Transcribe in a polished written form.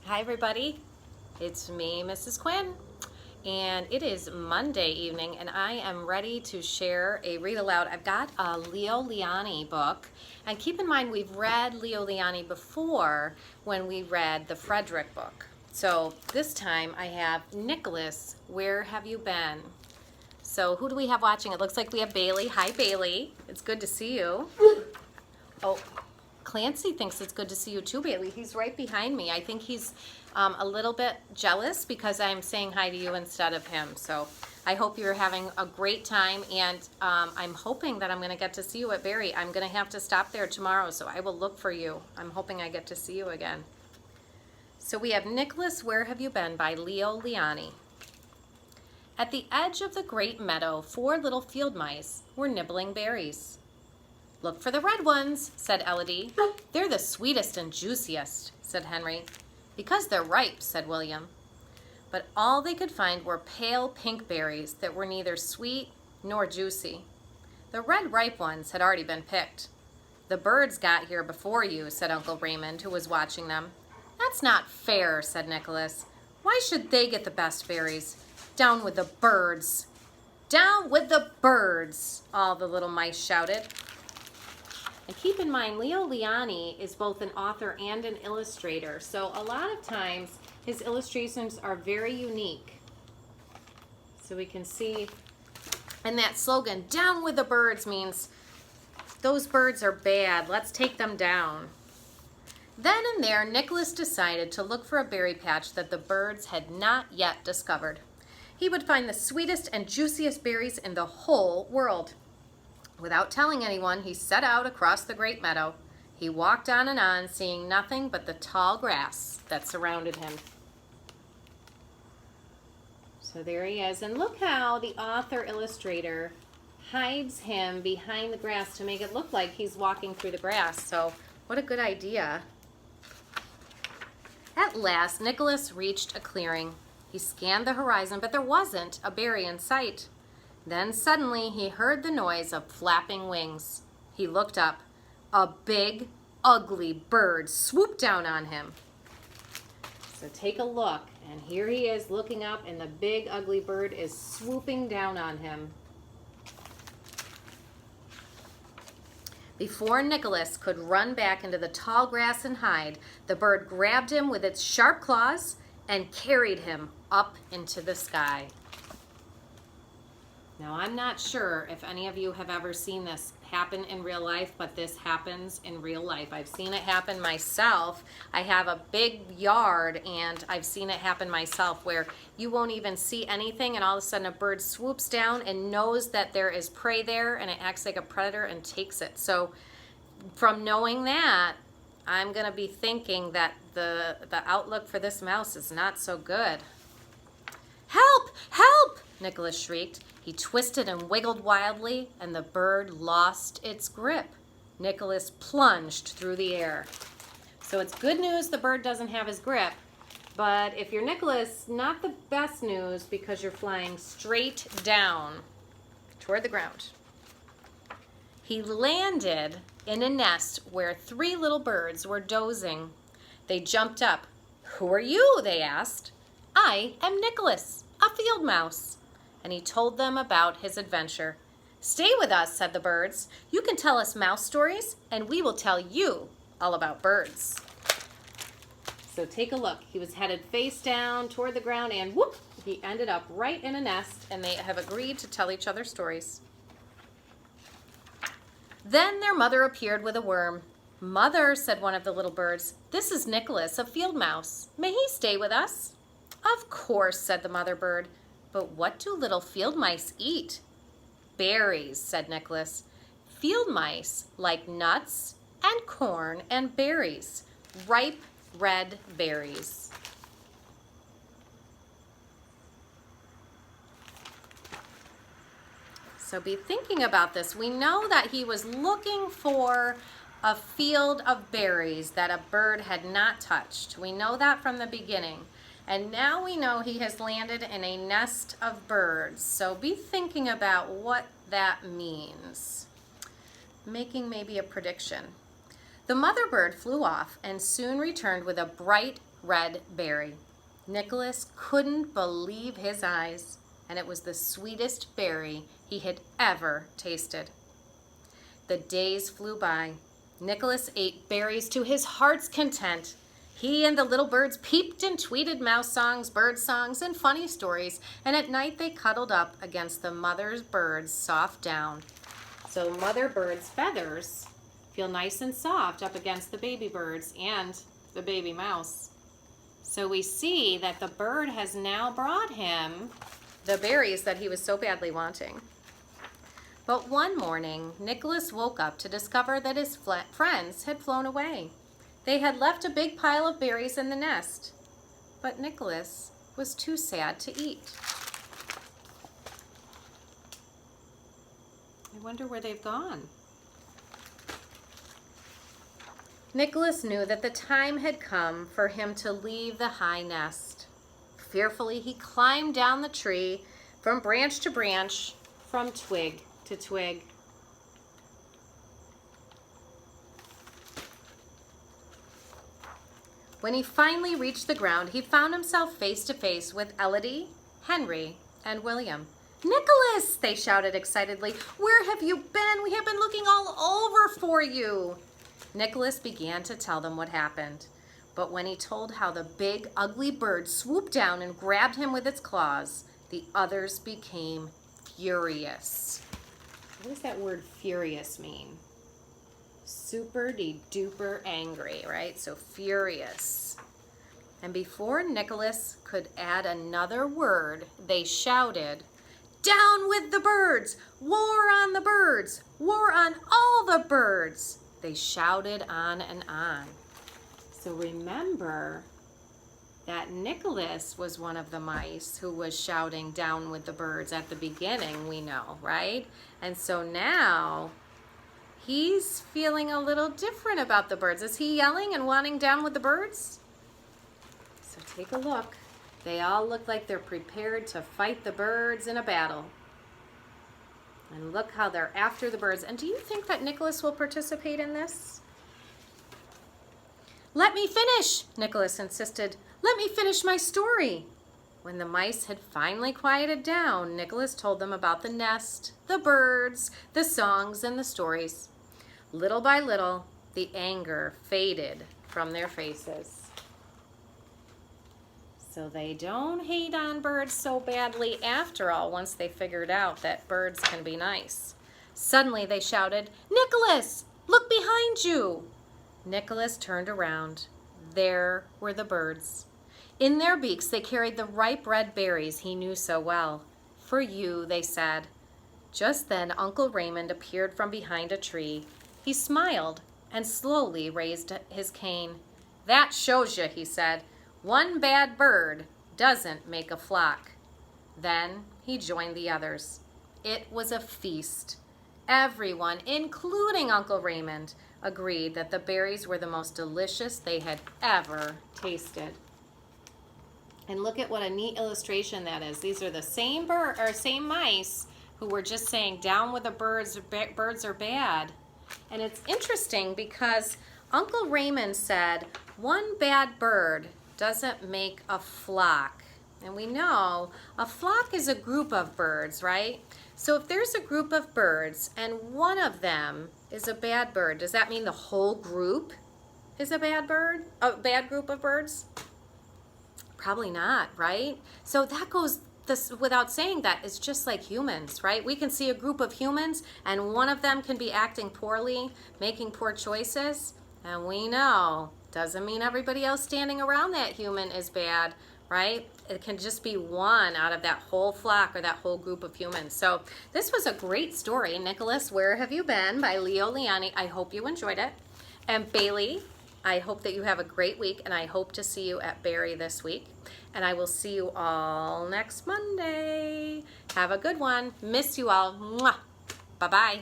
Hi everybody, it's me, Mrs. Quinn, and it is Monday evening and I am ready to share a read aloud. I've got a Leo Liani book, and keep in mind we've read Leo Liani before when we read the Frederick book. So this time I have Nicholas, Where Have You Been? So who do we have watching? It looks like we have Bailey. Hi Bailey, it's good to see you. Oh, Clancy thinks it's good to see you too, Bailey. He's right behind me. I think he's a little bit jealous because I'm saying hi to you instead of him. So I hope you're having a great time, and I'm hoping that I'm going to get to see you at Barry. I'm going to have to stop there tomorrow, so I will look for you. I'm hoping I get to see you again. So we have Nicholas, Where Have You Been? By Leo Liani. At the edge of the great meadow, 4 little field mice were nibbling berries. "Look for the red ones," said Elodie. "They're the sweetest and juiciest," said Henry. "Because they're ripe," said William. But all they could find were pale pink berries that were neither sweet nor juicy. The red ripe ones had already been picked. "The birds got here before you," said Uncle Raymond, who was watching them. "That's not fair," said Nicholas. "Why should they get the best berries? Down with the birds!" "Down with the birds!" all the little mice shouted. And keep in mind, Leo Liani is both an author and an illustrator. So a lot of times his illustrations are very unique. So we can see, and that slogan, "Down with the birds," means those birds are bad. Let's take them down. Then and there, Nicholas decided to look for a berry patch that the birds had not yet discovered. He would find the sweetest and juiciest berries in the whole world. Without telling anyone, he set out across the great meadow. He walked on, seeing nothing but the tall grass that surrounded him. So there he is. And look how the author-illustrator hides him behind the grass to make it look like he's walking through the grass. So what a good idea. At last, Nicholas reached a clearing. He scanned the horizon, but there wasn't a berry in sight. Then suddenly he heard the noise of flapping wings. He looked up. A big, ugly bird swooped down on him. So take a look, and here he is looking up, and the big, ugly bird is swooping down on him. Before Nicholas could run back into the tall grass and hide, the bird grabbed him with its sharp claws and carried him up into the sky. Now, I'm not sure if any of you have ever seen this happen in real life, but this happens in real life. I've seen it happen myself. I have a big yard, and I've seen it happen myself where you won't even see anything, and all of a sudden a bird swoops down and knows that there is prey there, and it acts like a predator and takes it. So from knowing that, I'm going to be thinking that the outlook for this mouse is not so good. "Help! Help!" Nicholas shrieked. He twisted and wiggled wildly, and the bird lost its grip. Nicholas plunged through the air. So it's good news the bird doesn't have his grip, but if you're Nicholas, not the best news because you're flying straight down toward the ground. He landed in a nest where 3 little birds were dozing. They jumped up. "Who are you?" they asked. "I am Nicholas, a field mouse." And he told them about his adventure. "Stay with us," said the birds. "You can tell us mouse stories, and we will tell you all about birds." So take a look. He was headed face down toward the ground, and whoop, he ended up right in a nest, and they have agreed to tell each other stories. Then their mother appeared with a worm. "Mother," said one of the little birds, "this is Nicholas, a field mouse. May he stay with us?" "Of course," said the mother bird. "But what do little field mice eat?" "Berries," said Nicholas. "Field mice like nuts and corn and berries, ripe red berries." So be thinking about this. We know that he was looking for a field of berries that a bird had not touched. We know that from the beginning. And now we know he has landed in a nest of birds. So be thinking about what that means. Making maybe a prediction. The mother bird flew off and soon returned with a bright red berry. Nicholas couldn't believe his eyes, and it was the sweetest berry he had ever tasted. The days flew by. Nicholas ate berries to his heart's content. He and the little birds peeped and tweeted mouse songs, bird songs, and funny stories, and at night they cuddled up against the mother bird's soft down. So mother bird's feathers feel nice and soft up against the baby birds and the baby mouse. So we see that the bird has now brought him the berries that he was so badly wanting. But one morning, Nicholas woke up to discover that his friends had flown away. They had left a big pile of berries in the nest, but Nicholas was too sad to eat. I wonder where they've gone. Nicholas knew that the time had come for him to leave the high nest. Fearfully, he climbed down the tree from branch to branch, from twig to twig. When he finally reached the ground, he found himself face to face with Elodie, Henry, and William. "Nicholas!" they shouted excitedly. "Where have you been? We have been looking all over for you." Nicholas began to tell them what happened. But when he told how the big, ugly bird swooped down and grabbed him with its claws, the others became furious. What does that word furious mean? Super duper angry, right? So furious. And before Nicholas could add another word, they shouted, "Down with the birds! War on the birds! War on all the birds!" They shouted on and on. So remember that Nicholas was one of the mice who was shouting "down with the birds" at the beginning, we know, right? And so now he's feeling a little different about the birds. Is he yelling and wanting "down with the birds"? So take a look. They all look like they're prepared to fight the birds in a battle. And look how they're after the birds. And do you think that Nicholas will participate in this? "Let me finish," Nicholas insisted. "Let me finish my story." When the mice had finally quieted down, Nicholas told them about the nest, the birds, the songs, and the stories. Little by little, the anger faded from their faces. So they don't hate on birds so badly after all, once they figured out that birds can be nice. Suddenly they shouted, "Nicholas, look behind you!" Nicholas turned around. There were the birds. In their beaks they carried the ripe red berries he knew so well. "For you," they said. Just then Uncle Raymond appeared from behind a tree. He smiled and slowly raised his cane. "That shows you," he said. "One bad bird doesn't make a flock." Then he joined the others. It was a feast. Everyone, including Uncle Raymond, agreed that the berries were the most delicious they had ever tasted. And look at what a neat illustration that is. These are the same mice who were just saying "down with the birds, birds are bad." And it's interesting because Uncle Raymond said one bad bird doesn't make a flock. And we know a flock is a group of birds, right? So if there's a group of birds and one of them is a bad bird, does that mean the whole group is a bad bird? A bad group of birds? Probably not, right? So that goes this without saying that it's just like humans, right? We can see a group of humans and one of them can be acting poorly, making poor choices, and we know doesn't mean everybody else standing around that human is bad, right? It can just be one out of that whole flock or that whole group of humans. So this was a great story, Nicholas, Where Have You Been? By Leo Liani. I hope you enjoyed it. And Bailey, I hope that you have a great week, and I hope to see you at Barry this week. And I will see you all next Monday. Have a good one. Miss you all. Mwah. Bye-bye.